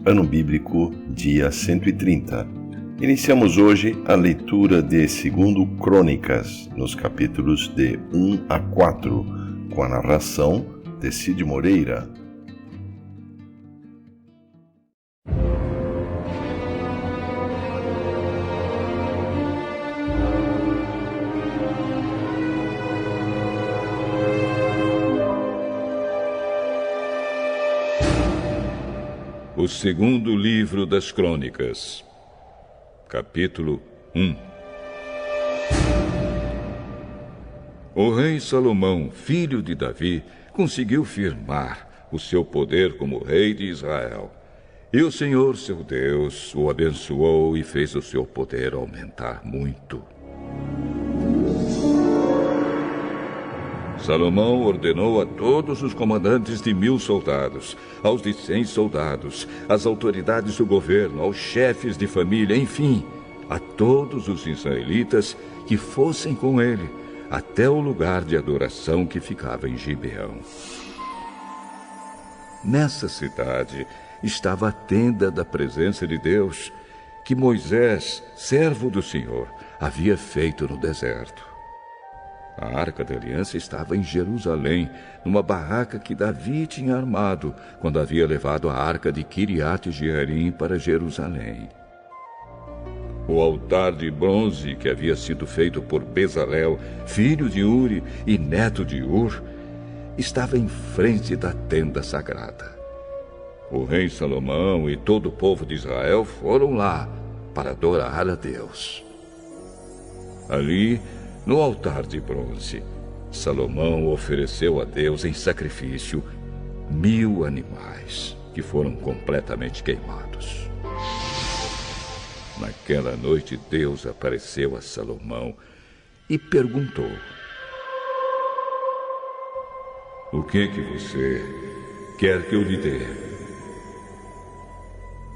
Ano Bíblico, dia 130. Iniciamos hoje a leitura de 2 Crônicas, nos capítulos de 1 a 4, com a narração de Cid Moreira. O segundo livro das Crônicas, capítulo 1. O rei Salomão, filho de Davi, conseguiu firmar o seu poder como rei de Israel. E o Senhor, seu Deus, o abençoou e fez o seu poder aumentar muito. Salomão ordenou a todos os comandantes de 1000 soldados, aos de 100 soldados, às autoridades do governo, aos chefes de família, enfim, a todos os israelitas que fossem com ele até o lugar de adoração que ficava em Gibeão. Nessa cidade estava a tenda da presença de Deus, que Moisés, servo do Senhor, havia feito no deserto. A Arca da Aliança estava em Jerusalém, numa barraca que Davi tinha armado quando havia levado a Arca de Quiriate Jearim para Jerusalém. O altar de bronze que havia sido feito por Bezalel, filho de Uri e neto de Ur, estava em frente da tenda sagrada. O rei Salomão e todo o povo de Israel foram lá para adorar a Deus. Ali, no altar de bronze, Salomão ofereceu a Deus em sacrifício 1000 animais que foram completamente queimados. Naquela noite, Deus apareceu a Salomão e perguntou: "O que você quer que eu lhe dê?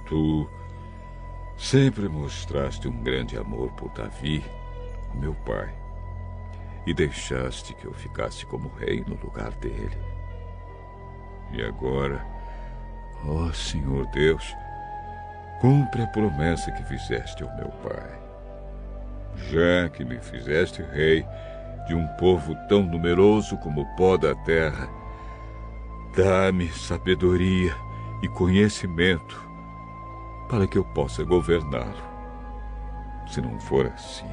Tu sempre mostraste um grande amor por Davi, meu pai, e deixaste que eu ficasse como rei no lugar dele. E agora, ó Senhor Deus, cumpre a promessa que fizeste ao meu pai. Já que me fizeste rei de um povo tão numeroso como o pó da terra, dá-me sabedoria e conhecimento para que eu possa governá-lo. Se não for assim,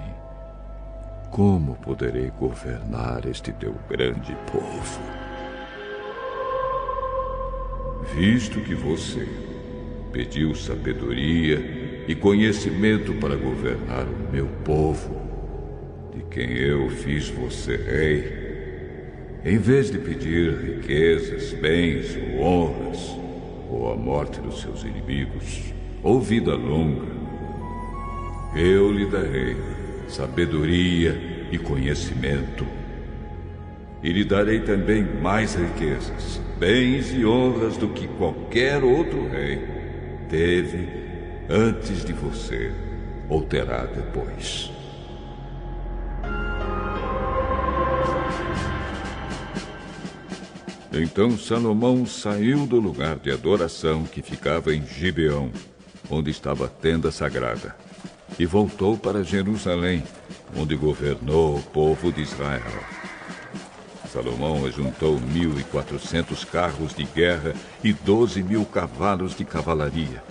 como poderei governar este teu grande povo? Visto que você pediu sabedoria e conhecimento para governar o meu povo, de quem eu fiz você rei, em vez de pedir riquezas, bens ou honras, ou a morte dos seus inimigos, ou vida longa, eu lhe darei sabedoria e conhecimento. E lhe darei também mais riquezas, bens e honras do que qualquer outro rei teve antes de você ou terá depois." Então Salomão saiu do lugar de adoração que ficava em Gibeão, onde estava a tenda sagrada, e voltou para Jerusalém, onde governou o povo de Israel. Salomão ajuntou 1.400 carros de guerra e 12.000 cavalos de cavalaria.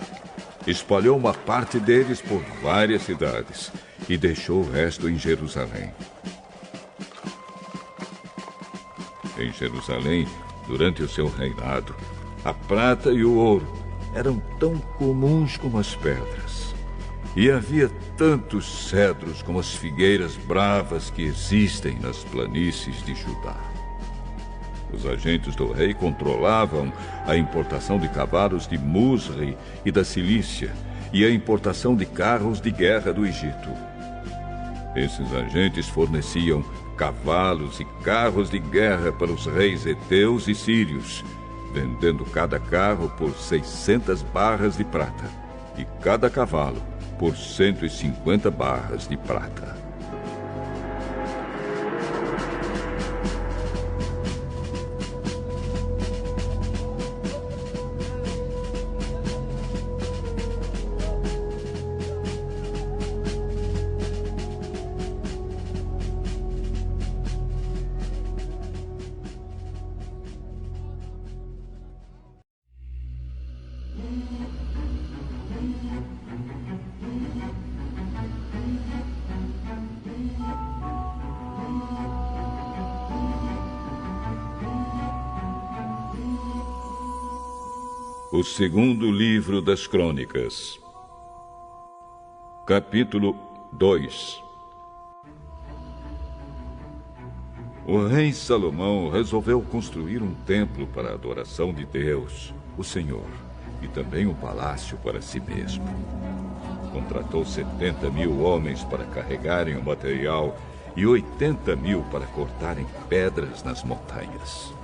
Espalhou uma parte deles por várias cidades e deixou o resto em Jerusalém. Em Jerusalém, durante o seu reinado, a prata e o ouro eram tão comuns como as pedras. E havia tantos cedros como as figueiras bravas que existem nas planícies de Judá. Os agentes do rei controlavam a importação de cavalos de Musri e da Cilícia e a importação de carros de guerra do Egito. Esses agentes forneciam cavalos e carros de guerra para os reis heteus e sírios, vendendo cada carro por 600 barras de prata e cada cavalo por 150 barras de prata. O segundo livro das Crônicas. Capítulo 2. O rei Salomão resolveu construir um templo para a adoração de Deus, o Senhor, e também um palácio para si mesmo. Contratou 70.000 homens para carregarem o material e 80.000 para cortarem pedras nas montanhas.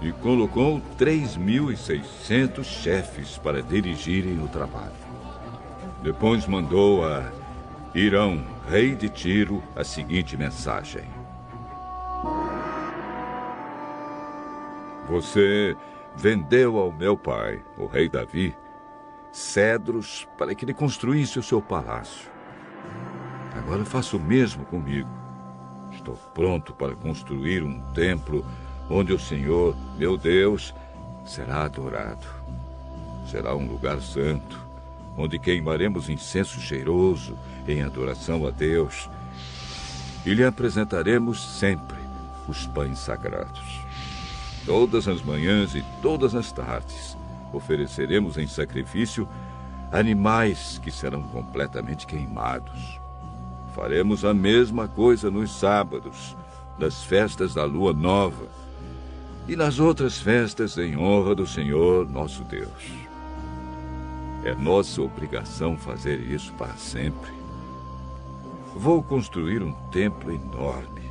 E colocou 3.600 chefes para dirigirem o trabalho. Depois mandou a Hirão, rei de Tiro, a seguinte mensagem: Você vendeu ao meu pai, o rei Davi, cedros para que ele construísse o seu palácio. Agora faça o mesmo comigo. Estou pronto para construir um templo onde o Senhor, meu Deus, será adorado. Será um lugar santo, onde queimaremos incenso cheiroso em adoração a Deus e lhe apresentaremos sempre os pães sagrados. Todas as manhãs e todas as tardes ofereceremos em sacrifício animais que serão completamente queimados. Faremos a mesma coisa nos sábados, nas festas da lua nova e nas outras festas em honra do Senhor nosso Deus. É nossa obrigação fazer isso para sempre. Vou construir um templo enorme,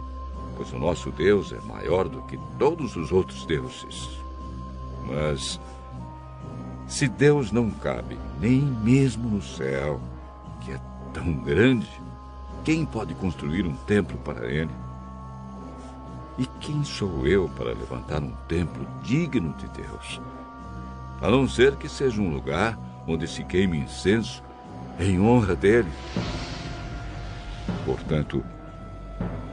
pois o nosso Deus é maior do que todos os outros deuses. Mas, se Deus não cabe nem mesmo no céu, que é tão grande, quem pode construir um templo para ele? E quem sou eu para levantar um templo digno de Deus? A não ser que seja um lugar onde se queime incenso em honra dele. Portanto,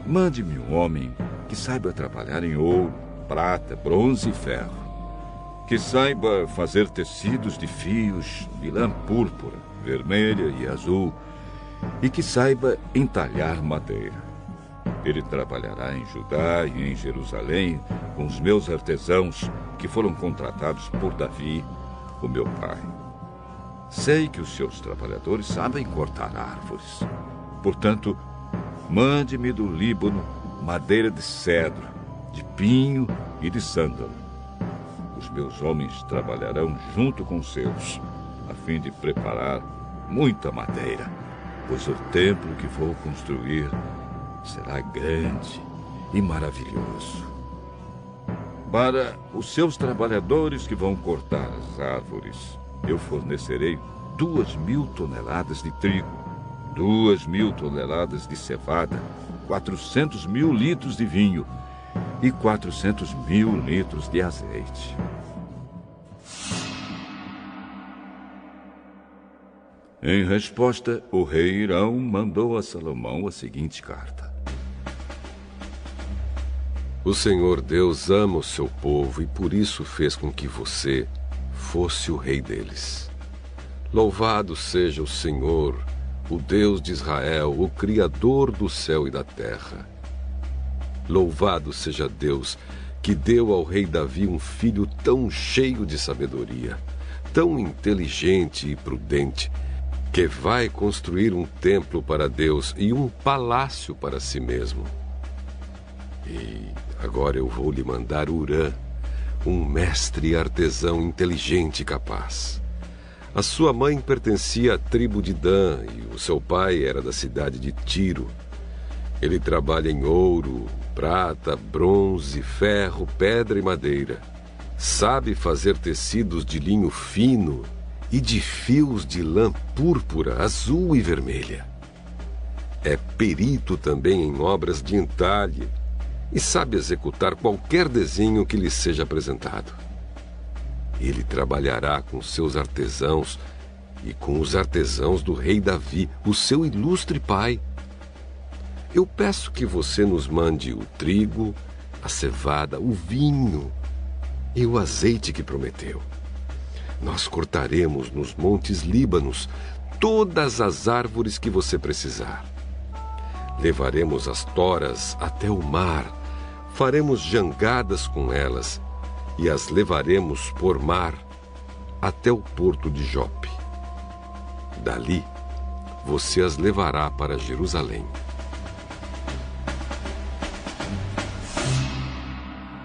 mande-me um homem que saiba trabalhar em ouro, prata, bronze e ferro, que saiba fazer tecidos de fios de lã púrpura, vermelha e azul, e que saiba entalhar madeira. Ele trabalhará em Judá e em Jerusalém com os meus artesãos que foram contratados por Davi, o meu pai. Sei que os seus trabalhadores sabem cortar árvores. Portanto, mande-me do Líbano madeira de cedro, de pinho e de sândalo. Os meus homens trabalharão junto com os seus, a fim de preparar muita madeira, pois o templo que vou construir será grande e maravilhoso. Para os seus trabalhadores que vão cortar as árvores, eu fornecerei 2.000 toneladas de trigo, 2.000 toneladas de cevada, 400.000 litros de vinho e 400.000 litros de azeite. Em resposta, o rei Hirão mandou a Salomão a seguinte carta: O Senhor Deus ama o seu povo e por isso fez com que você fosse o rei deles. Louvado seja o Senhor, o Deus de Israel, o Criador do céu e da terra. Louvado seja Deus, que deu ao rei Davi um filho tão cheio de sabedoria, tão inteligente e prudente, que vai construir um templo para Deus e um palácio para si mesmo. E agora eu vou lhe mandar Hurã, um mestre artesão inteligente e capaz. A sua mãe pertencia à tribo de Dan e o seu pai era da cidade de Tiro. Ele trabalha em ouro, prata, bronze, ferro, pedra e madeira. Sabe fazer tecidos de linho fino e de fios de lã púrpura, azul e vermelha. É perito também em obras de entalhe e sabe executar qualquer desenho que lhe seja apresentado. Ele trabalhará com seus artesãos e com os artesãos do rei Davi, o seu ilustre pai. Eu peço que você nos mande o trigo, a cevada, o vinho e o azeite que prometeu. Nós cortaremos nos montes Líbanos todas as árvores que você precisar. Levaremos as toras até o mar, faremos jangadas com elas e as levaremos por mar até o porto de Jope. Dali, você as levará para Jerusalém.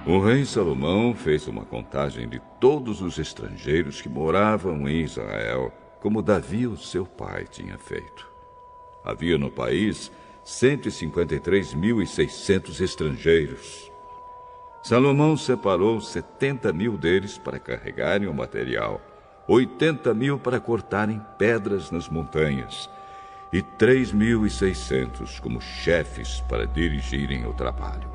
O rei Salomão fez uma contagem de todos os estrangeiros que moravam em Israel, como Davi, o seu pai, tinha feito. Havia no país 153.600 estrangeiros. Salomão separou 70.000 deles para carregarem o material, 80.000 para cortarem pedras nas montanhas e 3.600 como chefes para dirigirem o trabalho.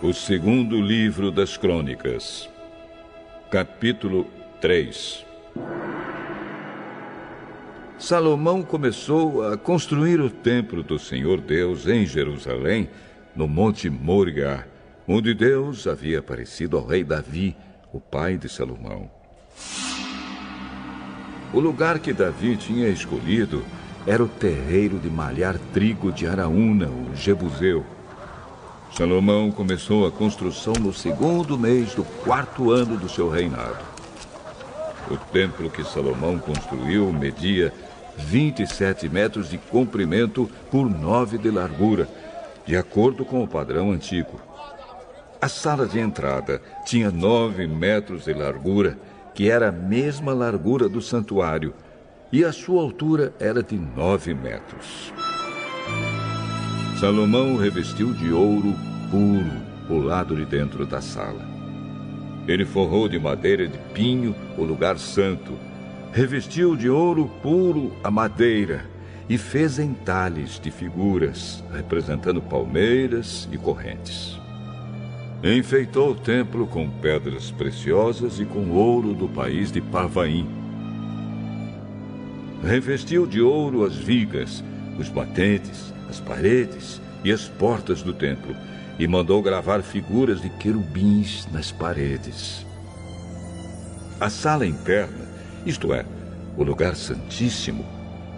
O segundo livro das Crônicas, capítulo 3. Salomão começou a construir o templo do Senhor Deus em Jerusalém, no Monte Moriá, onde Deus havia aparecido ao rei Davi, o pai de Salomão. O lugar que Davi tinha escolhido era o terreiro de malhar trigo de Araúna, o Jebuseu. Salomão começou a construção no 2º mês do 4º ano do seu reinado. O templo que Salomão construiu media 27 metros de comprimento por 9 de largura, de acordo com o padrão antigo. A sala de entrada tinha 9 metros de largura, que era a mesma largura do santuário, e a sua altura era de 9 metros. Salomão revestiu de ouro puro o lado de dentro da sala. Ele forrou de madeira de pinho o lugar santo, revestiu de ouro puro a madeira e fez entalhes de figuras, representando palmeiras e correntes. Enfeitou o templo com pedras preciosas e com ouro do país de Parvaim. Revestiu de ouro as vigas, os batentes, as paredes e as portas do templo, e mandou gravar figuras de querubins nas paredes. A sala interna, isto é, o lugar santíssimo,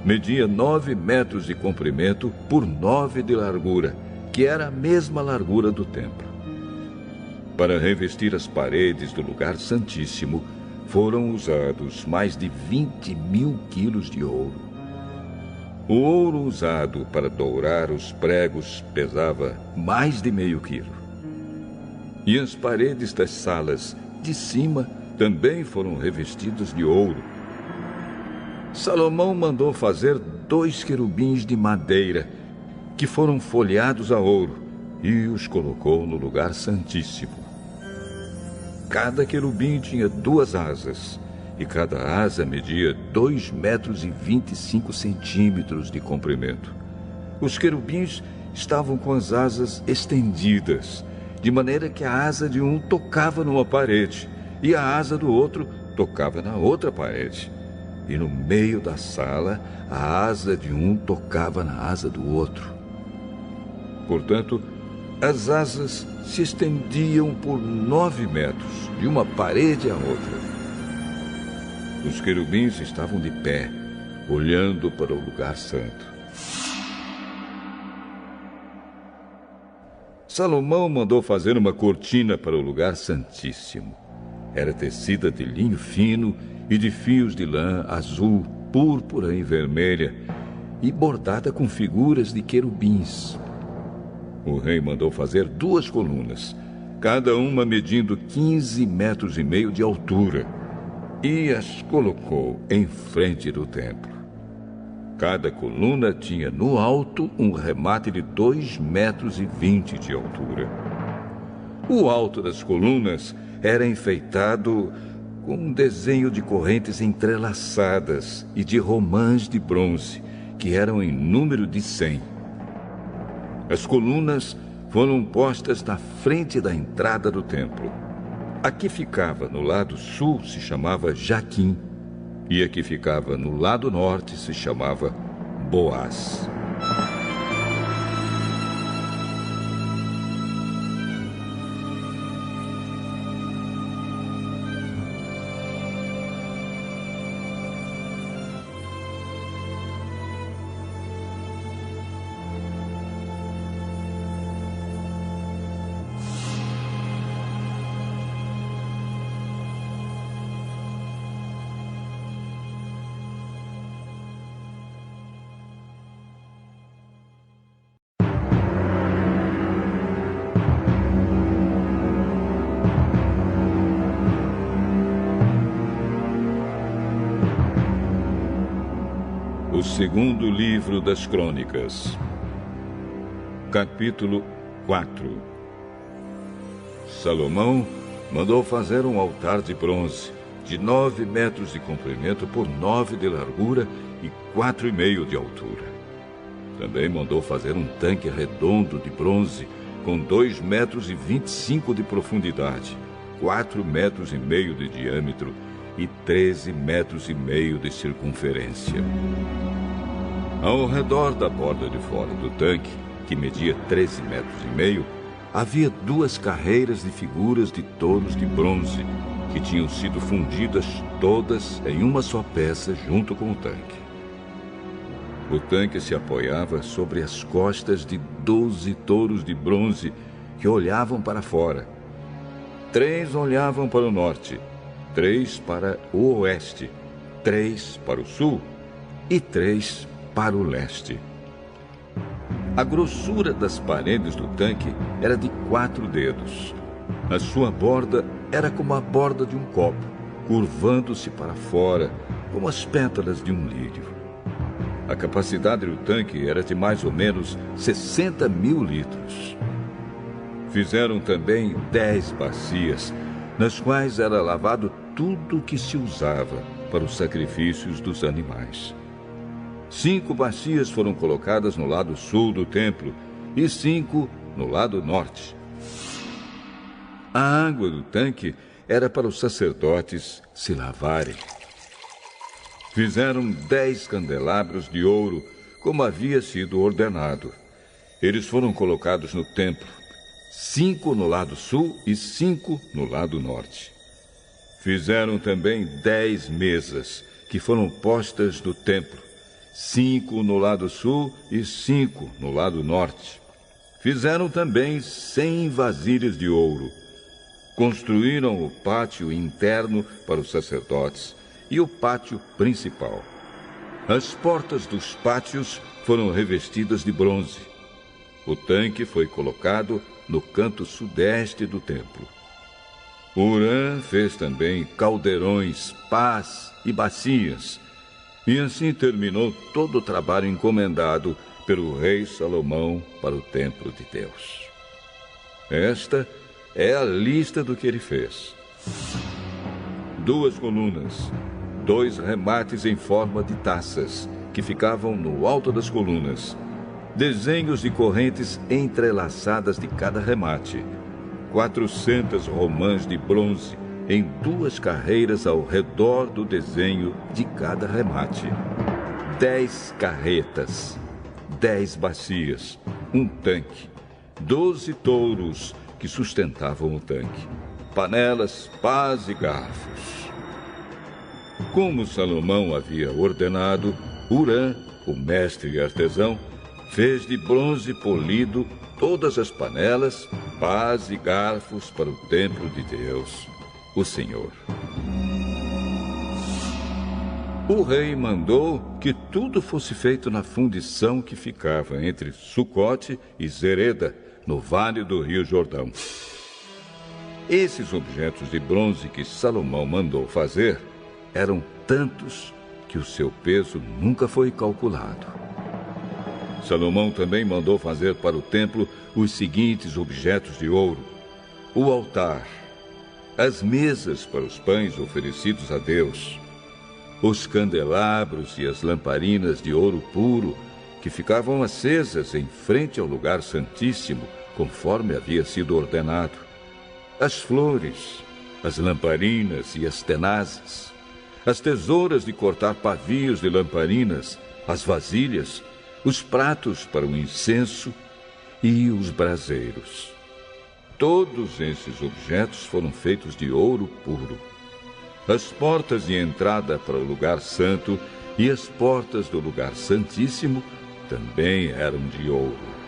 media 9 metros de comprimento por 9 de largura, que era a mesma largura do templo. Para revestir as paredes do lugar santíssimo, foram usados mais de 20.000 quilos de ouro. O ouro usado para dourar os pregos pesava mais de meio quilo. E as paredes das salas de cima também foram revestidas de ouro. Salomão mandou fazer 2 querubins de madeira, que foram folheados a ouro, e os colocou no lugar santíssimo. Cada querubim tinha 2 asas, e cada asa media 2 metros e 25 centímetros de comprimento. Os querubins estavam com as asas estendidas, de maneira que a asa de um tocava numa parede e a asa do outro tocava na outra parede. E no meio da sala, a asa de um tocava na asa do outro. Portanto, as asas se estendiam por 9 metros, de uma parede à outra. Os querubins estavam de pé, olhando para o lugar santo. Salomão mandou fazer uma cortina para o lugar santíssimo. Era tecida de linho fino e de fios de lã azul, púrpura e vermelha, e bordada com figuras de querubins. O rei mandou fazer 2 colunas, cada uma medindo 15 metros e meio de altura, e as colocou em frente do templo. Cada coluna tinha no alto um remate de 2,20 metros de altura. O alto das colunas era enfeitado com um desenho de correntes entrelaçadas e de romãs de bronze, que eram em número de 100. As colunas foram postas na frente da entrada do templo. A que ficava no lado sul se chamava Jaquim, e a que ficava no lado norte se chamava Boaz. O segundo livro das Crônicas, capítulo 4. Salomão mandou fazer um altar de bronze, de 9 metros de comprimento por 9 de largura e 4,5 de altura. Também mandou fazer um tanque redondo de bronze, com 2 metros e 25 de profundidade, 4 metros e meio de diâmetro e 13 metros e meio de circunferência. Ao redor da borda de fora do tanque, que media 13 metros e meio, havia 2 carreiras de figuras de touros de bronze, que tinham sido fundidas todas em uma só peça junto com o tanque. O tanque se apoiava sobre as costas de 12 touros de bronze que olhavam para fora. 3 olhavam para o norte, 3 para o oeste, 3 para o sul e 3 para o leste. A grossura das paredes do tanque era de 4 dedos. A sua borda era como a borda de um copo, curvando-se para fora, como as pétalas de um lírio. A capacidade do tanque era de mais ou menos 60.000 litros. Fizeram também 10 bacias, nas quais era lavado tudo o que se usava para os sacrifícios dos animais. 5 bacias foram colocadas no lado sul do templo e 5 no lado norte. A água do tanque era para os sacerdotes se lavarem. Fizeram 10 candelabros de ouro, como havia sido ordenado. Eles foram colocados no templo, 5 no lado sul e 5 no lado norte. Fizeram também 10 mesas, que foram postas no templo, 5 no lado sul e 5 no lado norte. Fizeram também 100 vasilhas de ouro. Construíram o pátio interno para os sacerdotes e o pátio principal. As portas dos pátios foram revestidas de bronze. O tanque foi colocado no canto sudeste do templo. Hurã fez também caldeirões, pás e bacias, e assim terminou todo o trabalho encomendado pelo rei Salomão para o templo de Deus. Esta é a lista do que ele fez: 2 colunas, 2 remates em forma de taças, que ficavam no alto das colunas, desenhos de correntes entrelaçadas de cada remate, 400 romãs de bronze em 2 carreiras ao redor do desenho de cada remate, 10 carretas, 10 bacias, um tanque, 12 touros que sustentavam o tanque, panelas, pás e garfos. Como Salomão havia ordenado, Hurã, o mestre artesão, fez de bronze polido todas as panelas, pás e garfos para o templo de Deus, o Senhor. O rei mandou que tudo fosse feito na fundição que ficava entre Sucote e Zereda, no vale do rio Jordão. Esses objetos de bronze que Salomão mandou fazer eram tantos que o seu peso nunca foi calculado. Salomão também mandou fazer para o templo os seguintes objetos de ouro: o altar, as mesas para os pães oferecidos a Deus, os candelabros e as lamparinas de ouro puro que ficavam acesas em frente ao lugar santíssimo, conforme havia sido ordenado. As flores, as lamparinas e as tenazes, as tesouras de cortar pavios de lamparinas, as vasilhas, os pratos para o incenso e os braseiros. Todos esses objetos foram feitos de ouro puro. As portas de entrada para o lugar santo e as portas do lugar santíssimo também eram de ouro.